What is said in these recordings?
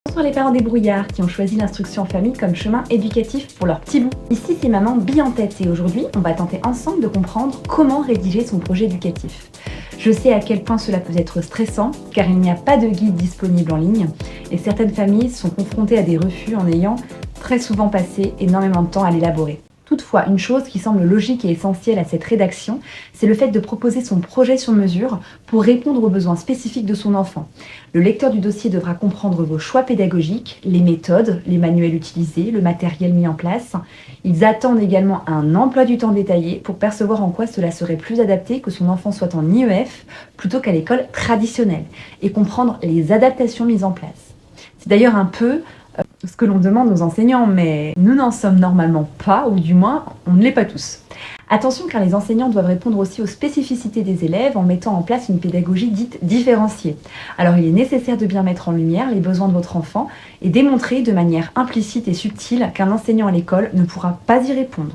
Bonsoir les parents débrouillards qui ont choisi l'instruction en famille comme chemin éducatif pour leur petit bout. Ici c'est maman bille en tête et aujourd'hui on va tenter ensemble de comprendre comment rédiger son projet éducatif. Je sais à quel point cela peut être stressant car il n'y a pas de guide disponible en ligne et certaines familles sont confrontées à des refus en ayant très souvent passé énormément de temps à l'élaborer. Toutefois, une chose qui semble logique et essentielle à cette rédaction, c'est le fait de proposer son projet sur mesure pour répondre aux besoins spécifiques de son enfant. Le lecteur du dossier devra comprendre vos choix pédagogiques, les méthodes, les manuels utilisés, le matériel mis en place. Ils attendent également un emploi du temps détaillé pour percevoir en quoi cela serait plus adapté que son enfant soit en IEF plutôt qu'à l'école traditionnelle et comprendre les adaptations mises en place. C'est d'ailleurs un peu ce que l'on demande aux enseignants, mais nous n'en sommes normalement pas, ou du moins, on ne l'est pas tous. Attention car les enseignants doivent répondre aussi aux spécificités des élèves en mettant en place une pédagogie dite différenciée. Alors il est nécessaire de bien mettre en lumière les besoins de votre enfant et démontrer de manière implicite et subtile qu'un enseignant à l'école ne pourra pas y répondre.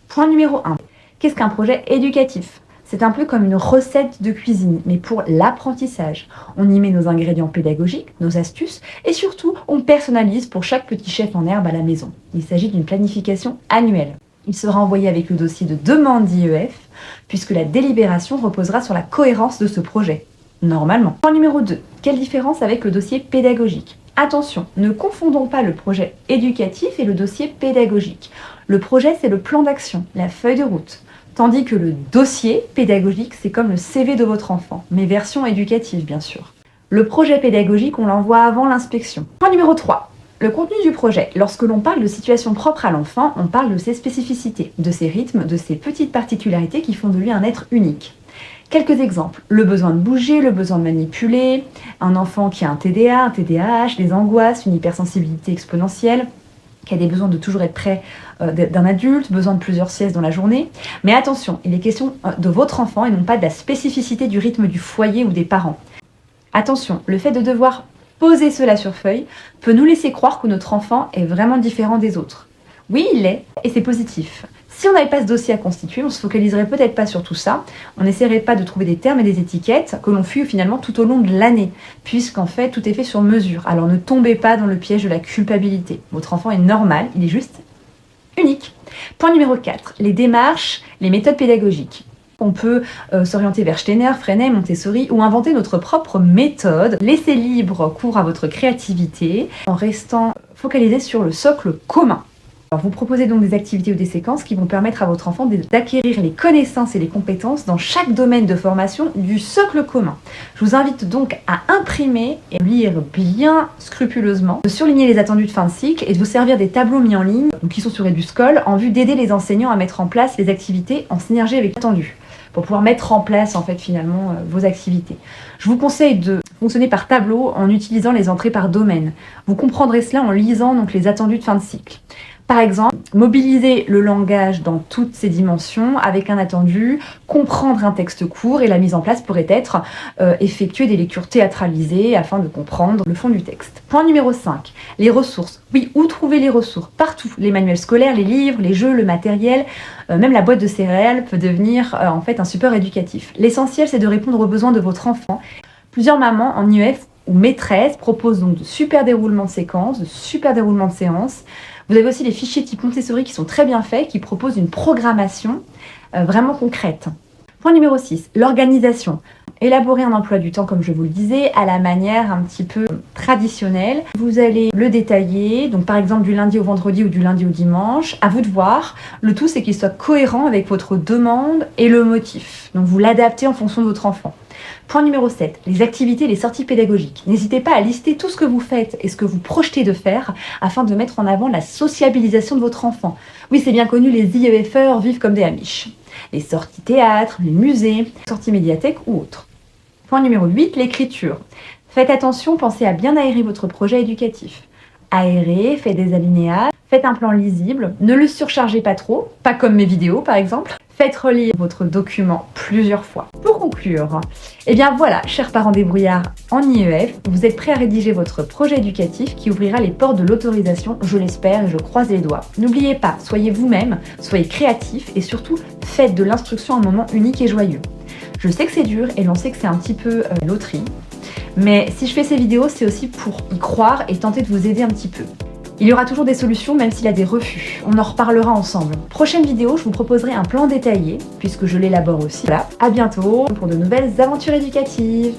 Point numéro 1. Qu'est-ce qu'un projet éducatif ? C'est un peu comme une recette de cuisine, mais pour l'apprentissage. On y met nos ingrédients pédagogiques, nos astuces, et surtout, on personnalise pour chaque petit chef en herbe à la maison. Il s'agit d'une planification annuelle. Il sera envoyé avec le dossier de demande d'IEF, puisque la délibération reposera sur la cohérence de ce projet. Normalement. Point numéro 2. Quelle différence avec le dossier pédagogique ? Attention, ne confondons pas le projet éducatif et le dossier pédagogique. Le projet, c'est le plan d'action, la feuille de route. Tandis que le dossier pédagogique, c'est comme le CV de votre enfant, mais version éducative bien sûr. Le projet pédagogique, on l'envoie avant l'inspection. Point numéro 3. Le contenu du projet. Lorsque l'on parle de situation propre à l'enfant, on parle de ses spécificités, de ses rythmes, de ses petites particularités qui font de lui un être unique. Quelques exemples. Le besoin de bouger, le besoin de manipuler, un enfant qui a un TDA, un TDAH, des angoisses, une hypersensibilité exponentielle, qui a des besoins de toujours être près d'un adulte, besoin de plusieurs siestes dans la journée. Mais attention, il est question de votre enfant et non pas de la spécificité du rythme du foyer ou des parents. Attention, le fait de devoir poser cela sur feuille peut nous laisser croire que notre enfant est vraiment différent des autres. Oui, il l'est, et c'est positif. Si on n'avait pas ce dossier à constituer, on se focaliserait peut-être pas sur tout ça, on n'essaierait pas de trouver des termes et des étiquettes que l'on fuit finalement tout au long de l'année, puisqu'en fait tout est fait sur mesure. Alors ne tombez pas dans le piège de la culpabilité. Votre enfant est normal, il est juste unique. Point numéro 4, les démarches, les méthodes pédagogiques. On peut s'orienter vers Steiner, Freinet, Montessori ou inventer notre propre méthode. Laissez libre cours à votre créativité en restant focalisé sur le socle commun. Alors vous proposez donc des activités ou des séquences qui vont permettre à votre enfant d'acquérir les connaissances et les compétences dans chaque domaine de formation du socle commun. Je vous invite donc à imprimer et lire bien scrupuleusement, de surligner les attendus de fin de cycle et de vous servir des tableaux mis en ligne, donc qui sont sur EduSchool, en vue d'aider les enseignants à mettre en place les activités en synergie avec l'attendu, pour pouvoir mettre en place en fait finalement vos activités. Je vous conseille de fonctionner par tableau en utilisant les entrées par domaine. Vous comprendrez cela en lisant donc les attendus de fin de cycle. Par exemple, mobiliser le langage dans toutes ses dimensions avec un attendu, comprendre un texte court et la mise en place pourrait être effectuer des lectures théâtralisées afin de comprendre le fond du texte. Point numéro 5, les ressources. Oui, où trouver les ressources ? Partout. Les manuels scolaires, les livres, les jeux, le matériel, même la boîte de céréales peut devenir en fait un support éducatif. L'essentiel, c'est de répondre aux besoins de votre enfant. Plusieurs mamans en IEF ou maîtresses proposent donc de super déroulements de séquences, de super déroulements de séances. Vous avez aussi les fichiers type Montessori qui sont très bien faits, qui proposent une programmation vraiment concrète. Point numéro 6, l'organisation. Élaborer un emploi du temps, comme je vous le disais, à la manière un petit peu traditionnelle. Vous allez le détailler, donc par exemple du lundi au vendredi ou du lundi au dimanche. À vous de voir. Le tout, c'est qu'il soit cohérent avec votre demande et le motif. Donc vous l'adaptez en fonction de votre enfant. Point numéro 7, les activités et les sorties pédagogiques. N'hésitez pas à lister tout ce que vous faites et ce que vous projetez de faire afin de mettre en avant la sociabilisation de votre enfant. Oui, c'est bien connu, les IEFeurs vivent comme des Amish. Les sorties théâtre, les musées, les sorties médiathèque ou autres. Point numéro 8, l'écriture. Faites attention, pensez à bien aérer votre projet éducatif. Aérez, faites des alinéas, faites un plan lisible, ne le surchargez pas trop, pas comme mes vidéos par exemple. Faites relire votre document plusieurs fois. Pour conclure, eh bien voilà, chers parents débrouillards en IEF, vous êtes prêts à rédiger votre projet éducatif qui ouvrira les portes de l'autorisation, je l'espère et je croise les doigts. N'oubliez pas, soyez vous-même, soyez créatifs et surtout, faites de l'instruction un moment unique et joyeux. Je sais que c'est dur et l'on sait que c'est un petit peu loterie. Mais si je fais ces vidéos, c'est aussi pour y croire et tenter de vous aider un petit peu. Il y aura toujours des solutions même s'il y a des refus. On en reparlera ensemble. Prochaine vidéo, je vous proposerai un plan détaillé, puisque je l'élabore aussi. Voilà, à bientôt pour de nouvelles aventures éducatives.